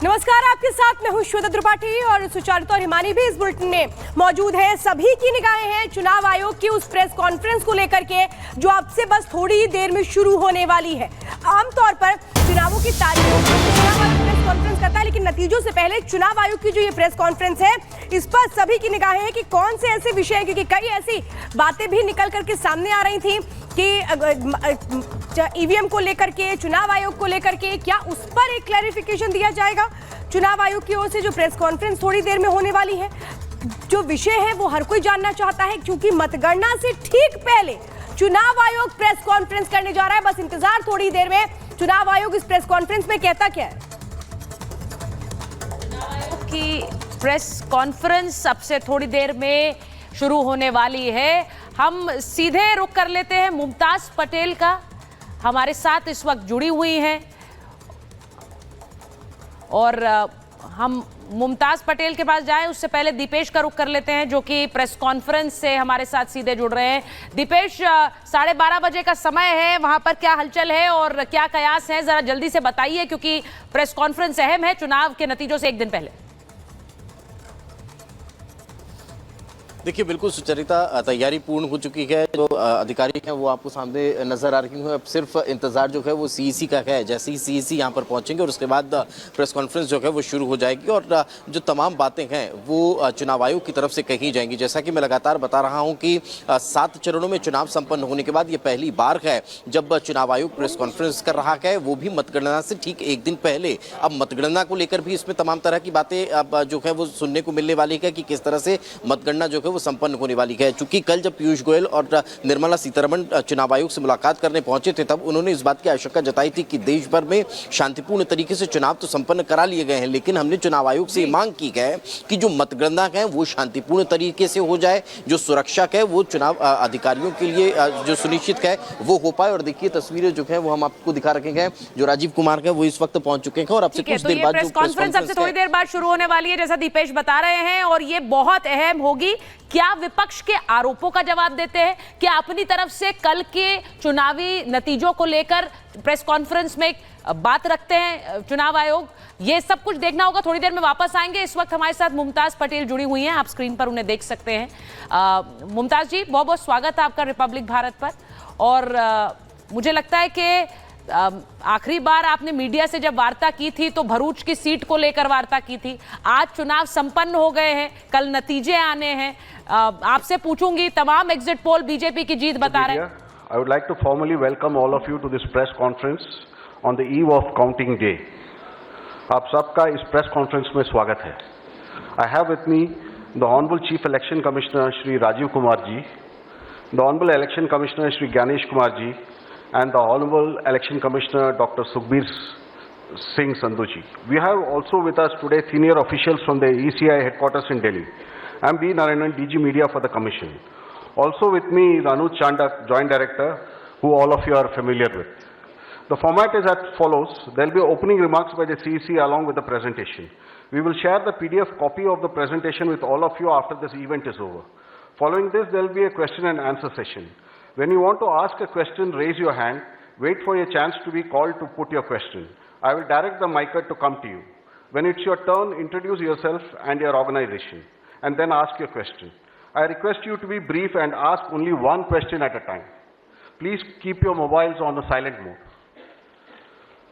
नमस्कार, आपके साथ मैं हूं श्वेता त्रिपाठी और सुचारुता और हिमानी भी इस बुलेटिन में मौजूद है। सभी की निगाहें हैं चुनाव आयोग की उस प्रेस कॉन्फ्रेंस को लेकर के जो अब से बस थोड़ी ही देर में शुरू होने वाली है। आमतौर पर चुनावों की तारीखों पर प्रेस कॉन्फ्रेंस करता है, लेकिन नतीजों से पहले चुनाव आयोग की जो ये प्रेस कॉन्फ्रेंस है, इस पर सभी की निगाहें हैं कि कौन से ऐसे विषय हैं, क्योंकि कई ऐसी बातें भी निकल करके सामने आ रही थी कि ईवीएम को लेकर के, चुनाव आयोग को लेकर के, क्या उस पर एक क्लैरिफिकेशन दिया जाएगा चुनाव आयोग की ओर से। जो प्रेस कॉन्फ्रेंस थोड़ी देर में होने वाली है, जो विषय है वो हर कोई जानना चाहता है, क्योंकि मतगणना से ठीक पहले चुनाव आयोग प्रेस कॉन्फ्रेंस करने जा रहा है। बस इंतजार थोड़ी देर में, चुनाव आयोग इस प्रेस कॉन्फ्रेंस में कहता क्या है। चुनाव आयोग की प्रेस कॉन्फ्रेंस अब से थोड़ी देर में शुरू होने वाली है। हम सीधे रुख कर लेते हैं मुमताज पटेल का, हमारे साथ इस वक्त जुड़ी हुई हैं और हम मुमताज पटेल के पास जाएं उससे पहले दीपेश का रुख कर लेते हैं, जो कि प्रेस कॉन्फ्रेंस से हमारे साथ सीधे जुड़ रहे हैं। दीपेश, 12:30 बजे का समय है, वहां पर क्या हलचल है और क्या कयास है, जरा जल्दी से बताइए, क्योंकि प्रेस कॉन्फ्रेंस अहम है चुनाव के नतीजों से एक दिन पहले। देखिए, बिल्कुल सुचरिता, तैयारी पूर्ण हो चुकी है। जो अधिकारी हैं वो आपको सामने नजर आ रही हैं। अब सिर्फ इंतजार जो है वो सीईसी का है। जैसे ही सीईसी यहाँ पर पहुंचेंगे और उसके बाद प्रेस कॉन्फ्रेंस जो है वो शुरू हो जाएगी और जो तमाम बातें हैं वो चुनाव आयोग की तरफ से कही जाएंगी। जैसा कि मैं लगातार बता रहा हूँ कि 7 चरणों में चुनाव संपन्न होने के बाद ये पहली बार है जब चुनाव आयोग प्रेस कॉन्फ्रेंस कर रहा है, वो भी मतगणना से ठीक एक दिन पहले। अब मतगणना को लेकर भी इसमें तमाम तरह की बातें अब जो है वो सुनने को मिलने वाली है कि किस तरह से मतगणना जो है वो संपन्न होने वाली है। चूंकि कल जब पीयूष गोयल और निर्मला सीतारमण चुनाव आयोग से मुलाकात करने पहुंचे थे, तब उन्होंने इस बात की आशंका जताई थी कि देश भर में शांतिपूर्ण तरीके से चुनाव तो संपन्न करा लिए गए हैं, लेकिन हमने चुनाव आयोग से मांग की है कि जो मतगणना है वो शांतिपूर्ण तरीके से हो जाए, जो सुरक्षा है वो चुनाव अधिकारियों के लिए जो सुनिश्चित है वो हो पाए। और देखिए, तस्वीरें जो है वो हम आपको दिखा रखे हैं। जो राजीव कुमार है वो इस वक्त पहुंच चुके हैं और अब से कुछ देर बाद प्रेस कॉन्फ्रेंस अब से थोड़ी देर बाद शुरू होने वाली है, जैसा दीपेश बता रहे हैं, और ये बहुत अहम होगी। क्या विपक्ष के आरोपों का जवाब देते हैं, क्या अपनी तरफ से कल के चुनावी नतीजों को लेकर प्रेस कॉन्फ्रेंस में बात रखते हैं चुनाव आयोग, ये सब कुछ देखना होगा। थोड़ी देर में वापस आएंगे। इस वक्त हमारे साथ मुमताज पटेल जुड़ी हुई हैं, आप स्क्रीन पर उन्हें देख सकते हैं। मुमताज जी, बहुत बहुत स्वागत है आपका रिपब्लिक भारत पर। और मुझे लगता है कि आखिरी बार आपने मीडिया से जब वार्ता की थी तो भरूच की सीट को लेकर वार्ता की थी। आज चुनाव संपन्न हो गए हैं, कल नतीजे आने हैं। आपसे पूछूंगी, तमाम एग्जिट पोल बीजेपी की जीत बता रहे हैं। I would like to formally welcome all of you to this press conference on the eve of counting day. आप सबका इस प्रेस कॉन्फ्रेंस में स्वागत है। I have with me the Honorable Chief Election Commissioner Shri Rajiv Kumar ji, the Honorable Election Commissioner Shri Ganesh Kumar ji, and the Honorable Election Commissioner Dr. Sukhbir Singh Sandhu ji. We have also with us today senior officials from the ECI headquarters in Delhi. I am B. Narayanan, DG Media for the Commission. Also with me is Anuj Chandak, Joint Director, who all of you are familiar with. The format is as follows. There will be opening remarks by the CEC along with the presentation. We will share the PDF copy of the presentation with all of you after this event is over. Following this, there will be a question and answer session. When you want to ask a question, raise your hand. Wait for your chance to be called to put your question. I will direct the mic to come to you. When it's your turn, introduce yourself and your organization, and then ask your question. I request you to be brief and ask only one question at a time. Please keep your mobiles on the silent mode.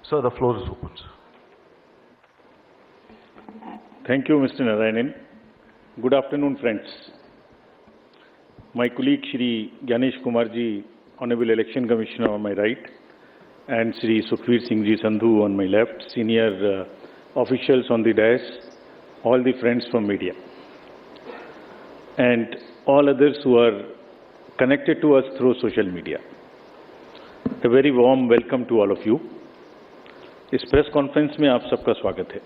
Sir, the floor is open. Thank you, Mr. Narayanan. Good afternoon, friends. My colleague Shri Ganesh Kumar ji, Honorable Election Commissioner on my right, and Shri Sukhbir Singh ji Sandhu on my left, senior officials on the dais, all the friends from media, and all others who are connected to us through social media. A very warm welcome to all of you. इस press conference में आप सबका स्वागत है।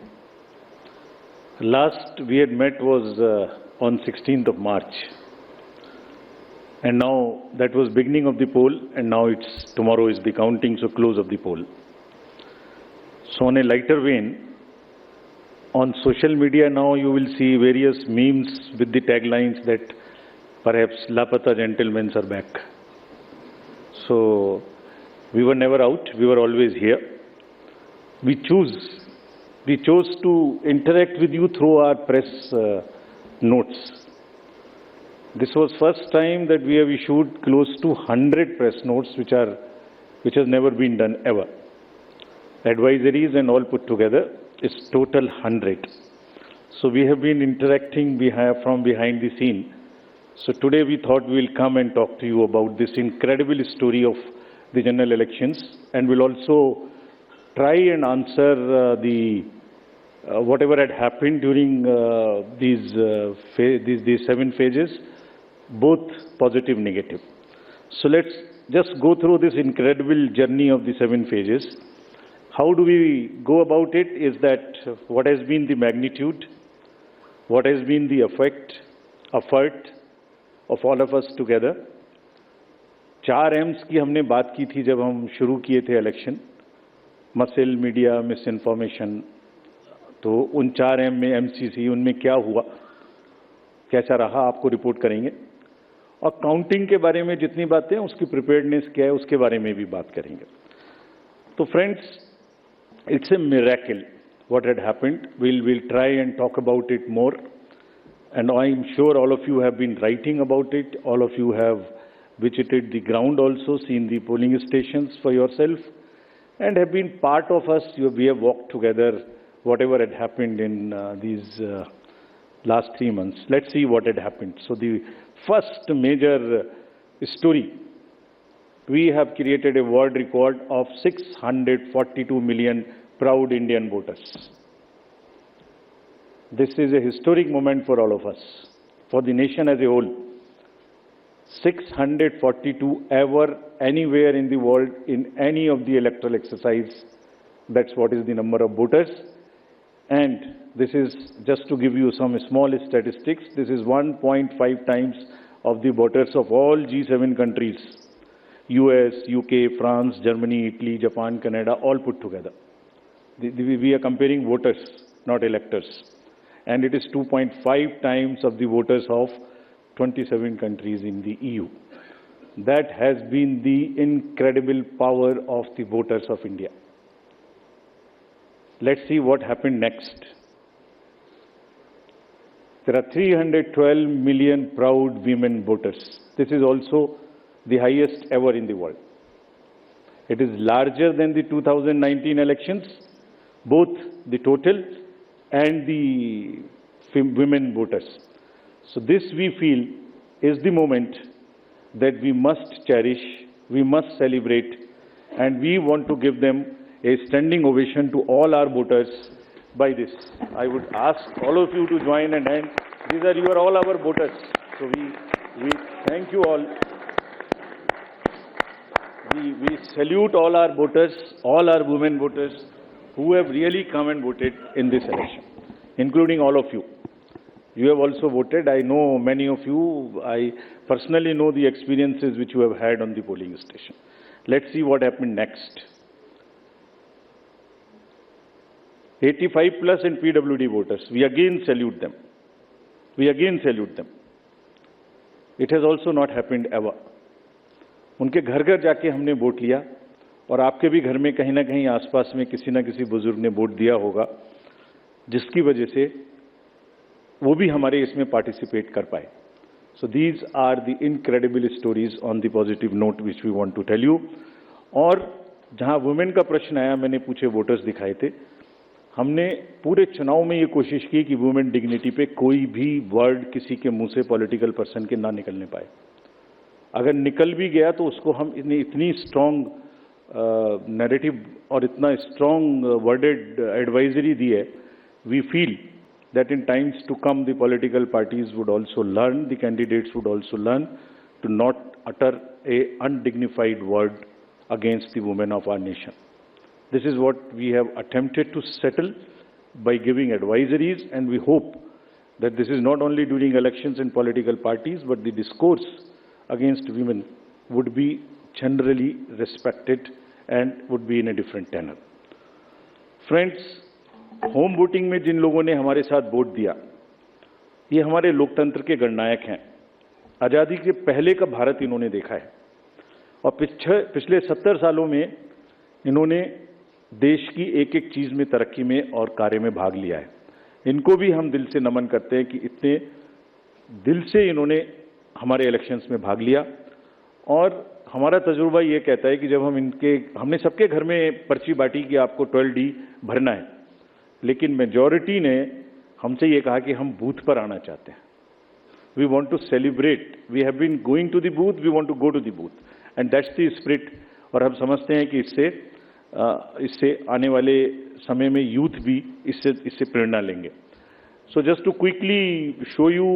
Last we had met was on 16th of March. And now that was beginning of the poll, and now tomorrow is the counting, so close of the poll. So on a lighter vein, on social media now you will see various memes with the taglines that perhaps Lapata gentlemen are back. So we were never out, we were always here. We choose we chose to interact with you through our press notes. This was first time that we have issued close to 100 press notes, which has never been done ever. Advisories and all put together is total 100. So we have been interacting from behind the scene. So today we thought we will come and talk to you about this incredible story of the general elections, and we'll also try and answer whatever had happened during these 7 phases, both positive, negative. So let's just go through this incredible journey of the 7 phases. How do we go about it is that what has been the magnitude, what has been the effort of all of us together. 4 M's की हमने बात की थी जब हम शुरू किए थे election, muscle, media, miss information. तो उन 4 M में MCC, उनमें क्या हुआ, कैसा रहा, आपको रिपोर्ट करेंगे. और काउंटिंग के बारे में जितनी बातें, उसकी प्रिपेयर्डनेस क्या है, उसके बारे में भी बात करेंगे. तो friends, it's a miracle what had happened. We'll try and talk about it more. And I'm sure all of you have been writing about it. All of you have visited the ground also, seen the polling stations for yourself, and have been part of us. We have walked together, whatever had happened in these last 3 months. Let's see what had happened. So the first major story, we have created a world record of 642 million proud Indian voters. This is a historic moment for all of us, for the nation as a whole. 642 ever, anywhere in the world, in any of the electoral exercise. That's what is the number of voters. And this is, just to give you some small statistics, this is 1.5 times of the voters of all G7 countries. US, UK, France, Germany, Italy, Japan, Canada, all put together. We are comparing voters, not electors. And it is 2.5 times of the voters of 27 countries in the EU. That has been the incredible power of the voters of India. Let's see what happened next. There are 312 million proud women voters. This is also the highest ever in the world. It is larger than the 2019 elections, both the total and the women voters. So this, we feel, is the moment that we must cherish, we must celebrate, and we want to give them a standing ovation to all our voters by this. I would ask all of you to join and hand. You are all our voters. So we thank you all. We salute all our voters, all our women voters who have really come and voted in this election, including all of you. You have also voted. I know many of you. I personally know the experiences which you have had on the polling station. Let's see what happened next. 85 plus and PWD voters. We again salute them. We again salute them. It has also not happened ever. उनके घर घर जाके हमने vote लिया, और आपके भी घर में कहीं ना कहीं आसपास में किसी ना किसी बुजुर्ग ने वोट दिया होगा, जिसकी वजह से वो भी हमारे इसमें पार्टिसिपेट कर पाए. So these are the incredible stories on the positive note which we want to tell you. और जहां वुमेन का प्रश्न आया, मैंने पूछे वोटर्स दिखाए थे. हमने पूरे चुनाव में ये कोशिश की कि वुमेन डिग्निटी पे कोई भी वर्ड किसी के मुंह से पॉलिटिकल पर्सन के ना निकलने पाए. अगर निकल भी गया तो उसको हम इतनी स्ट्रॉन्ग नैरेटिव और इतना स्ट्रॉन्ग वर्डेड एडवाइजरी दी है. We feel that in times to come the political parties would also learn, the candidates would also learn to not utter a undignified word against the women of our nation. This is what we have attempted to settle by giving advisories, and we hope that this is not only during elections and political parties, but the discourse against women would be generally respected and would be in a different tenor. Friends, home voting में जिन लोगों ने हमारे साथ vote दिया, ये हमारे लोकतंत्र के गणनायक हैं. आज़ादी के पहले का भारत इन्होंने देखा है, और पिछले 70 सालों में इन्होंने देश की एक एक चीज में तरक्की में और कार्य में भाग लिया है। इनको भी हम दिल से नमन करते हैं कि इतने दिल से इन्होंने हमारे इलेक्शंस में भाग लिया। और हमारा तजुर्बा ये कहता है कि जब हमने सबके घर में पर्ची बांटी कि आपको 12D भरना है, लेकिन मेजॉरिटी ने हमसे ये कहा कि हम बूथ पर आना चाहते हैं। We want to celebrate, we have been going to the booth, we want to go to the booth and that's the spirit. और हम समझते हैं कि इससे आने वाले समय में यूथ भी इससे प्रेरणा लेंगे। So just to quickly show you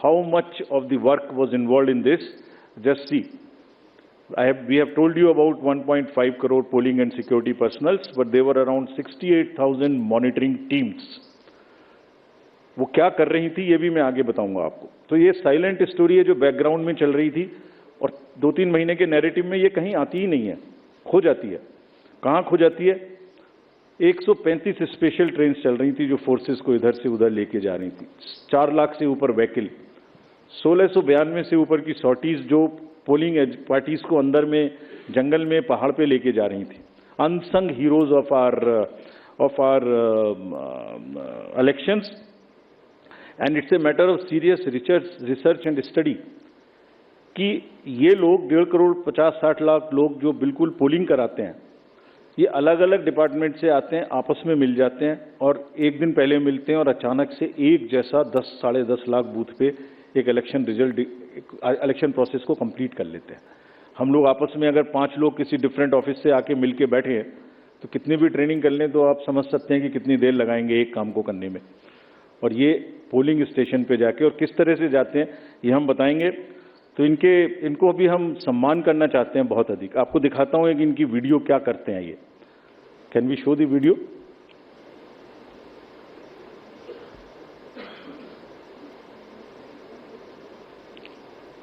how much of the work was involved in this, just see. We have told you about 1.5 crore polling and security personals, but there were around 68,000 monitoring teams. वो क्या कर रही थी ये भी मैं आगे बताऊंगा आपको। तो ये साइलेंट स्टोरी है जो बैकग्राउंड में चल रही थी और 2-3 महीने के नैरेटिव में ये कहीं आती ही नहीं है, खो जाती है। कहाँ खो जाती है? 135 स्पेशल ट्रेन चल रही थी जो फोर्सेस को इधर से उधर लेके जा रही थी। 4 लाख से ऊपर व्हीकल, 1692 से ऊपर की सॉर्टीज जो पोलिंग पार्टीज को अंदर में जंगल में पहाड़ पे लेके जा रही थी। Unsung heroes of our elections and it's a matter of serious research and study कि ये लोग 1.5 करोड़ 50-60 लाख लोग जो बिल्कुल पोलिंग कराते हैं, ये अलग अलग डिपार्टमेंट से आते हैं, आपस में मिल जाते हैं और एक दिन पहले मिलते हैं और अचानक से एक जैसा 10-10.5 लाख बूथ पे एक इलेक्शन प्रोसेस को कंप्लीट कर लेते हैं। हम लोग आपस में अगर 5 लोग किसी डिफरेंट ऑफिस से आके मिल के बैठे हैं तो कितनी भी ट्रेनिंग कर लें तो आप समझ सकते हैं कि कितनी देर लगाएंगे एक काम को करने में। और ये पोलिंग स्टेशन पे जाके और किस तरह से जाते हैं ये हम बताएंगे। तो इनको अभी हम सम्मान करना चाहते हैं बहुत अधिक। आपको दिखाता हूं कि इनकी वीडियो क्या करते हैं ये। Can we show the video?